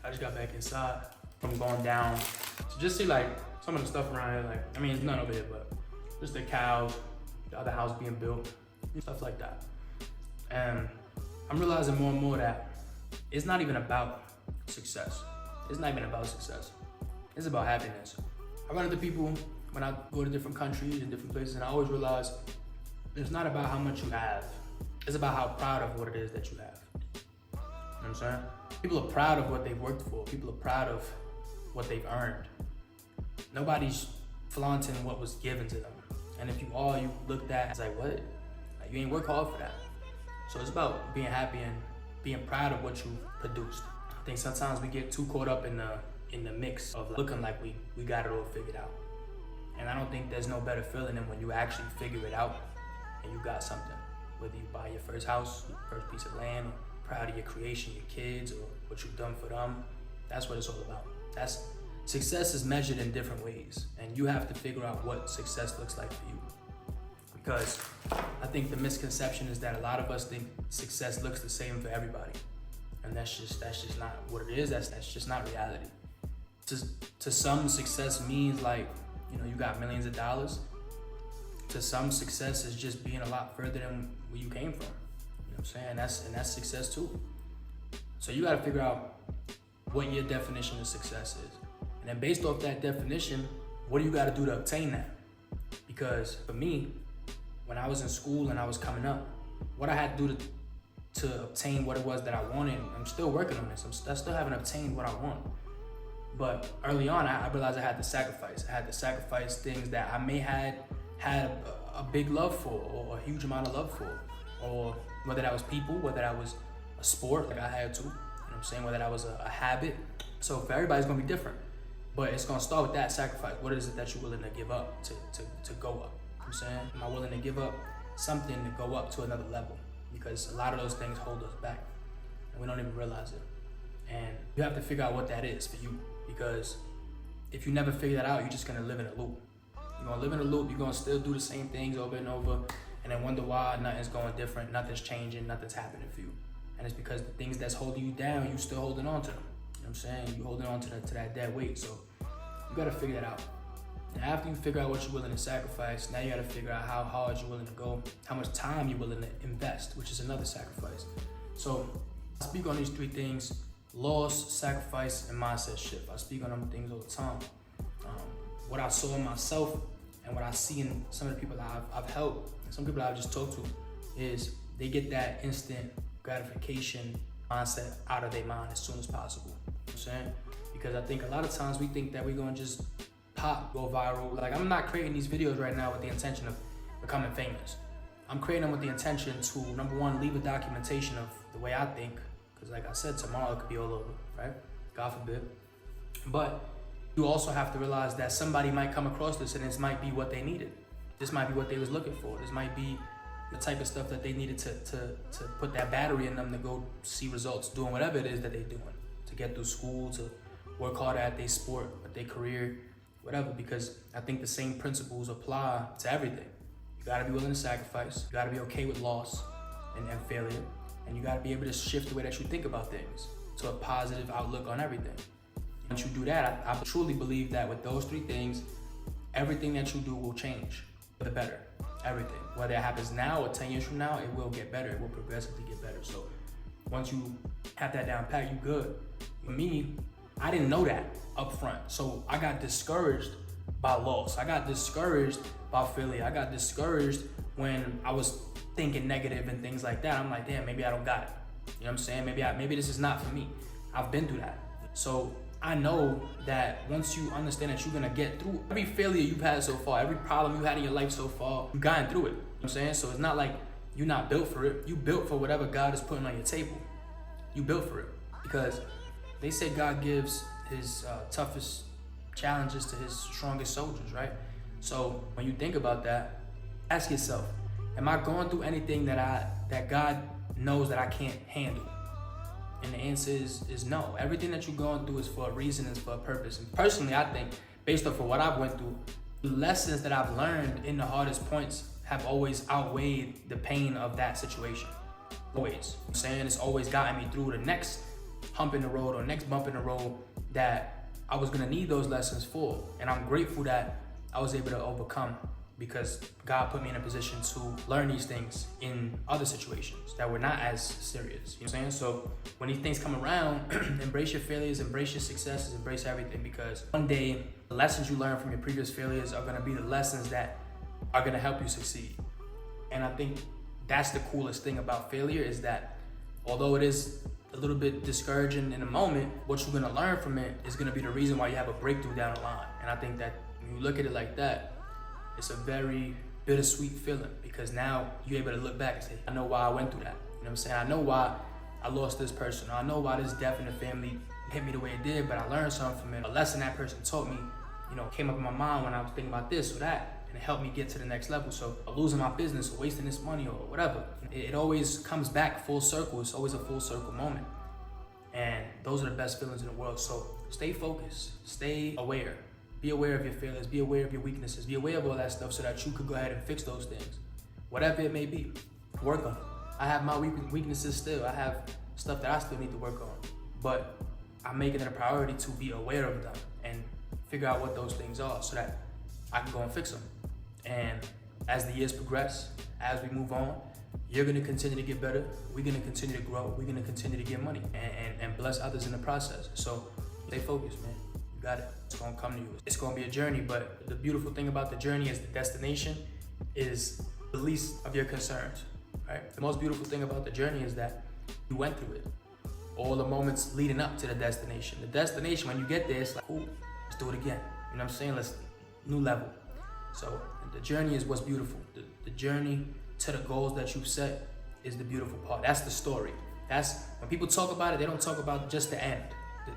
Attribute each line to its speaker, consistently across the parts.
Speaker 1: I just got back inside from going down to just see like some of the stuff around here. Like, I mean, it's none over here, but just the cows, the other house being built, stuff like that. And I'm realizing more and more that it's not even about success. It's not even about success. It's about happiness. I run into people when I go to different countries and different places, and I always realize it's not about how much you have. It's about how proud of what it is that you have. You know what I'm saying? People are proud of what they've worked for. People are proud of what they've earned. Nobody's flaunting what was given to them. And if you are, you looked at as like, what? Like, you ain't work hard for that. So it's about being happy and being proud of what you produced. I think sometimes we get too caught up in the mix of like, looking like we got it all figured out. And I don't think there's no better feeling than when you actually figure it out and you got something. Whether you buy your first house, your first piece of land, or proud of your creation, your kids, or what you've done for them. That's what it's all about. Success is measured in different ways, and you have to figure out what success looks like for you. Because I think the misconception is that a lot of us think success looks the same for everybody, and that's just not what it is. That's just not reality. To some, success means like, you know, you got millions of dollars. To some, success is just being a lot further than where you came from. You know what I'm saying? And that's success too. So you got to figure out what your definition of success is. And then based off that definition, what do you got to do to obtain that? Because for me, when I was in school and I was coming up, what I had to do to obtain what it was that I wanted, I'm still working on this. I still haven't obtained what I want. But early on, I realized I had to sacrifice. I had to sacrifice things that I may had a big love for, or a huge amount of love for, or whether that was people, whether that was a sport like I had to, you know what I'm saying, whether that was a habit. So for everybody's gonna be different, but it's gonna start with that sacrifice. What is it that you're willing to give up to go up? You know what I'm saying? Am I willing to give up something to go up to another level? Because a lot of those things hold us back, and we don't even realize it. And you have to figure out what that is for you, because if you never figure that out, you're just gonna live in a loop. You're gonna live in a loop, you're gonna still do the same things over and over, and then wonder why nothing's going different, nothing's changing, nothing's happening for you. And it's because the things that's holding you down, you still holding on to them. You know what I'm saying? You holding on to that dead weight. So you gotta figure that out. And after you figure out what you're willing to sacrifice, now you gotta figure out how hard you're willing to go, how much time you're willing to invest, which is another sacrifice. So I speak on these three things: loss, sacrifice, and mindset shift. I speak on them things all the time. What I saw in myself and what I see in some of the people that I've helped, and some people I've just talked to, is they get that instant gratification mindset out of their mind as soon as possible. You know what I'm saying? Because I think a lot of times we think that we're gonna just pop, go viral. Like, I'm not creating these videos right now with the intention of becoming famous. I'm creating them with the intention to, number one, leave a documentation of the way I think. Because like I said, tomorrow it could be all over, right? God forbid. But you also have to realize that somebody might come across this and this might be what they needed. This might be what they was looking for. This might be the type of stuff that they needed to put that battery in them to go see results, doing whatever it is that they're doing, to get through school, to work harder at their sport, at their career, whatever. Because I think the same principles apply to everything. You gotta be willing to sacrifice. You gotta be okay with loss and failure. And you gotta be able to shift the way that you think about things to a positive outlook on everything. Once you do that, I truly believe that with those three things, everything that you do will change for the better. Everything. Whether it happens now or 10 years from now, it will get better. It will progressively get better. So once you have that down pat, you good. For me, I didn't know that up front. So I got discouraged by loss. I got discouraged by failure. I got discouraged when I was thinking negative and things like that. I'm like, damn, maybe I don't got it. You know what I'm saying? Maybe this is not for me. I've been through that. So I know that once you understand that you're gonna get through every failure you've had so far, every problem you had in your life so far, you've gotten through it. You know what I'm saying? So it's not like you're not built for it. You built for whatever God is putting on your table. You built for it. Because they say God gives his toughest challenges to his strongest soldiers, right? So when you think about that, ask yourself, am I going through anything that God knows that I can't handle? And the answer is no. Everything that you're going through is for a reason, is for a purpose. And personally, I think, based off of what I've went through, the lessons that I've learned in the hardest points have always outweighed the pain of that situation. Always. I'm saying it's always gotten me through the next hump in the road or next bump in the road that I was gonna need those lessons for. And I'm grateful that I was able to overcome, because God put me in a position to learn these things in other situations that were not as serious. You know what I'm saying? So when these things come around, embrace your failures, embrace your successes, embrace everything, because one day the lessons you learn from your previous failures are gonna be the lessons that are gonna help you succeed. And I think that's the coolest thing about failure, is that although it is a little bit discouraging in the moment, what you're gonna learn from it is gonna be the reason why you have a breakthrough down the line. And I think that when you look at it like that, it's a very bittersweet feeling, because now you're able to look back and say, I know why I went through that. You know what I'm saying? I know why I lost this person. I know why this death in the family hit me the way it did, but I learned something from it. A lesson that person taught me, came up in my mind when I was thinking about this or that, and it helped me get to the next level. So losing my business or wasting this money or whatever, it always comes back full circle. It's always a full circle moment. And those are the best feelings in the world. So stay focused, stay aware. Be aware of your failures, be aware of your weaknesses, be aware of all that stuff so that you could go ahead and fix those things. Whatever it may be, work on it. I have my weaknesses still. I have stuff that I still need to work on. But I'm making it a priority to be aware of them and figure out what those things are so that I can go and fix them. And as the years progress, as we move on, you're gonna continue to get better. We're gonna continue to grow. We're gonna continue to get money and bless others in the process. So stay focused, man. You got it. It's gonna come to you. It's gonna be a journey, but the beautiful thing about the journey is the destination is the least of your concerns, right? The most beautiful thing about the journey is that you went through it. All the moments leading up to the destination. The destination, when you get there, it's like, ooh, let's do it again. You know what I'm saying? New level. So the journey is what's beautiful. The journey to the goals that you've set is the beautiful part. That's the story. That's when people talk about it, they don't talk about just the end.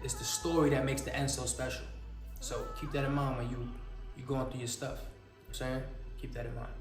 Speaker 1: It's the story that makes the end so special. So keep that in mind when you're going through your stuff. You know what I'm saying? Keep that in mind.